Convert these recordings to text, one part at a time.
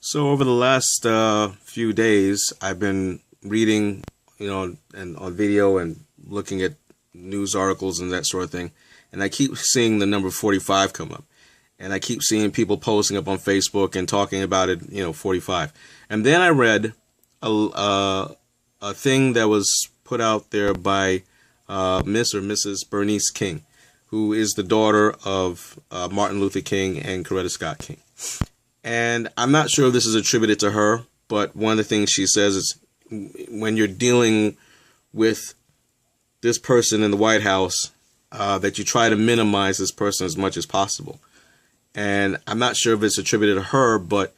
So over the last few days, I've been reading, and on video and looking at news articles and that sort of thing, and I keep seeing the number 45 come up, and I keep seeing people posting up on Facebook and talking about it, 45. And then I read a thing that was put out there by Miss or Mrs. Bernice King, who is the daughter of Martin Luther King and Coretta Scott King. And I'm not sure if this is attributed to her, but one of the things she says is when you're dealing with this person in the White House, that you try to minimize this person as much as possible. And I'm not sure if it's attributed to her, but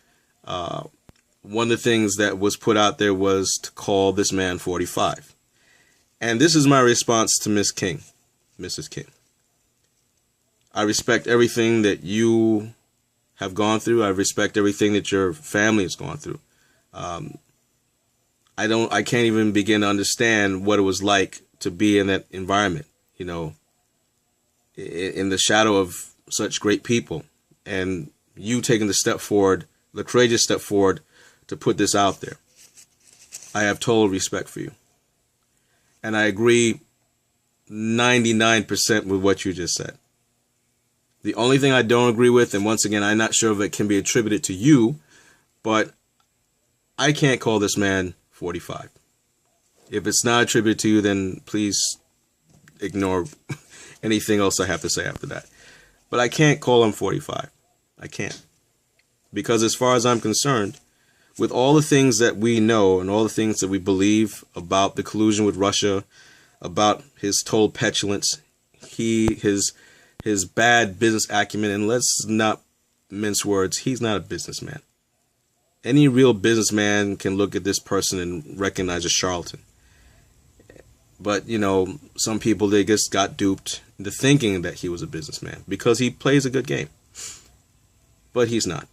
one of the things that was put out there was to call this man 45. And this is my response to Miss King, Mrs. King. I respect everything that you have gone through. I respect everything that your family has gone through. I can't even begin to understand what it was like to be in that environment, in the shadow of such great people, and you taking the courageous step forward to put this out there. I have total respect for you. And I agree 99% with what you just said. The only thing I don't agree with, and once again, I'm not sure if it can be attributed to you, but I can't call this man 45. If it's not attributed to you, then please ignore anything else I have to say after that. But I can't call him 45. I can't. Because as far as I'm concerned, with all the things that we know and all the things that we believe about the collusion with Russia, about his total petulance, his bad business acumen, and let's not mince words, he's not a businessman. Any real businessman can look at this person and recognize a charlatan. But, some people, they just got duped into thinking that he was a businessman because he plays a good game. But he's not.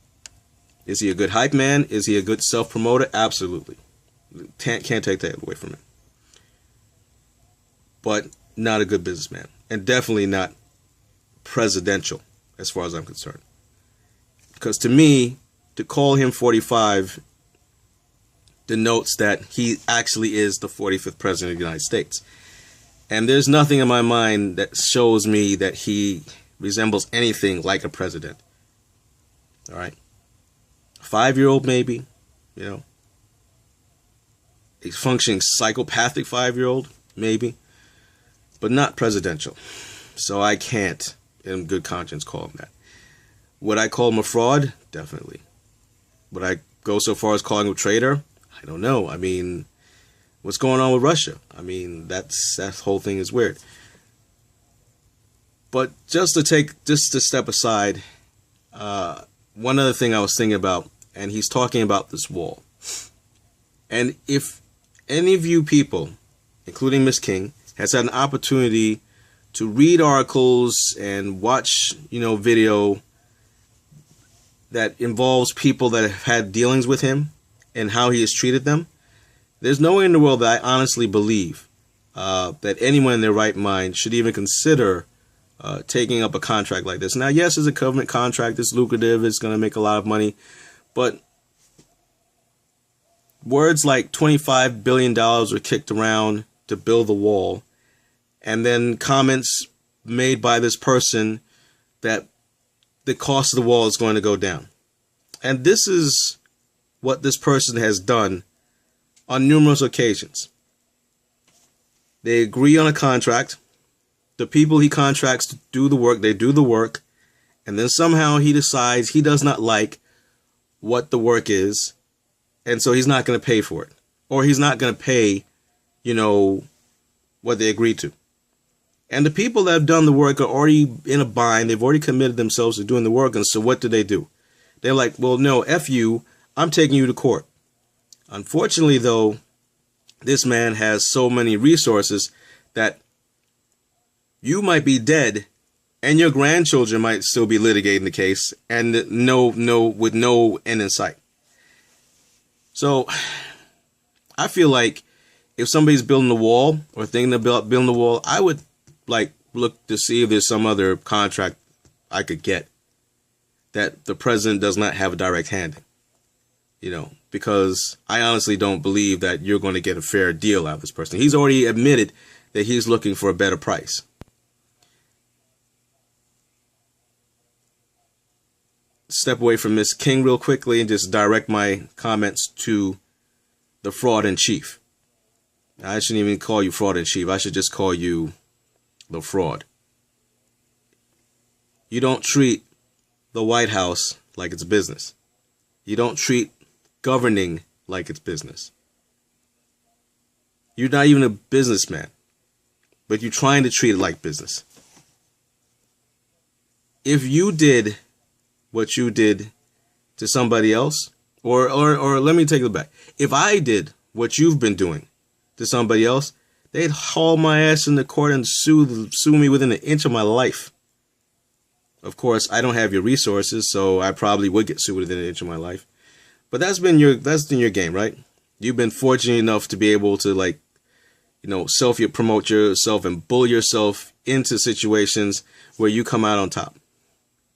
Is he a good hype man? Is he a good self-promoter? Absolutely. Can't take that away from him. But not a good businessman. And definitely not presidential, as far as I'm concerned. Because to me, to call him 45 denotes that he actually is the 45th president of the United States. And there's nothing in my mind that shows me that he resembles anything like a president. All right. 5-year-old maybe, a functioning psychopathic 5-year-old maybe, but not presidential. So I can't, in good conscience, call him that. Would I call him a fraud? Definitely. Would I go so far as calling him a traitor? I don't know. I mean, what's going on with Russia? I mean, that whole thing is weird. But just to step aside, one other thing I was thinking about, and he's talking about this wall. And if any of you people, including Miss King, has had an opportunity to read articles and watch, video that involves people that have had dealings with him and how he has treated them, there's no way in the world that I honestly believe that anyone in their right mind should even consider taking up a contract like this. Now, yes, it's a government contract. It's lucrative. It's going to make a lot of money. But words like $25 billion were kicked around to build the wall. And then comments made by this person that the cost of the wall is going to go down. And this is what this person has done on numerous occasions. They agree on a contract. The people he contracts to do the work, they do the work. And then somehow he decides he does not like what the work is. And so he's not going to pay for it. Or he's not going to pay, what they agreed to. And the people that have done the work are already in a bind. They've already committed themselves to doing the work. And so what do? They're like, well, no, F you. I'm taking you to court. Unfortunately, though, this man has so many resources that you might be dead and your grandchildren might still be litigating the case and with no end in sight. So I feel like if somebody's building a wall or thinking about building a wall, I would look to see if there's some other contract I could get that the president does not have a direct hand in. because I honestly don't believe that you're going to get a fair deal out of this person. He's already admitted that he's looking for a better price. Step away from Miss King real quickly and just direct my comments to the fraud in chief. I shouldn't even call you fraud in chief. I should just call you the fraud. You don't treat the White House like it's business. You don't treat governing like it's business. You're not even a businessman, but you're trying to treat it like business. If you did what you did to somebody else, or let me take it back. If I did what you've been doing to somebody else, they'd haul my ass into court and sue me within an inch of my life. Of course, I don't have your resources, so I probably would get sued within an inch of my life. But that's been your game, right? You've been fortunate enough to be able to self-promote yourself and bully yourself into situations where you come out on top.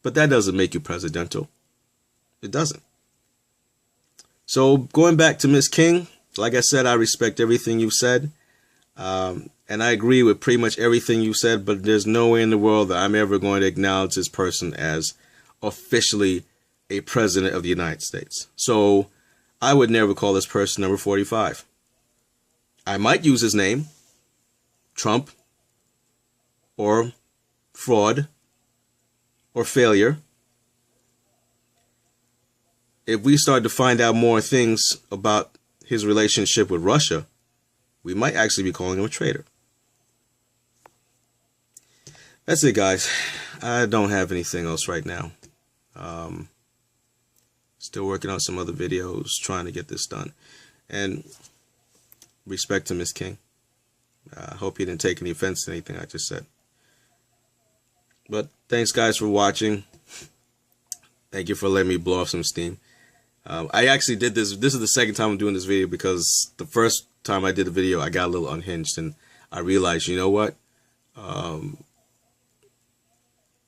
But that doesn't make you presidential. It doesn't. So going back to Miss King, like I said, I respect everything you said. And I agree with pretty much everything you said, but there's no way in the world that I'm ever going to acknowledge this person as officially a president of the United States. So I would never call this person number 45. I might use his name, Trump, or fraud, or failure. If we start to find out more things about his relationship with Russia, we might actually be calling him a traitor. That's it, guys. I don't have anything else right now. Still working on some other videos, trying to get this done. And respect to Miss King. I hope you didn't take any offense to anything I just said. But thanks, guys, for watching. Thank you for letting me blow off some steam. I actually did this. This is the second time I'm doing this video because the first time I did the video, I got a little unhinged and I realized, you know what?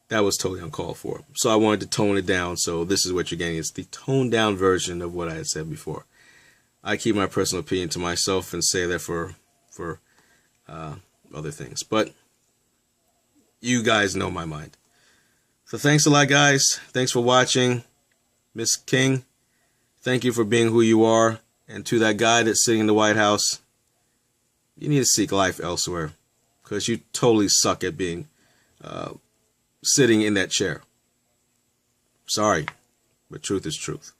That was totally uncalled for. So I wanted to tone it down. So this is what you're getting. It's the toned down version of what I had said before. I keep my personal opinion to myself and say that for other things. But you guys know my mind. So thanks a lot, guys. Thanks for watching. Miss King, thank you for being who you are. And to that guy that's sitting in the White House, you need to seek life elsewhere because you totally suck at being sitting in that chair. Sorry, but truth is truth.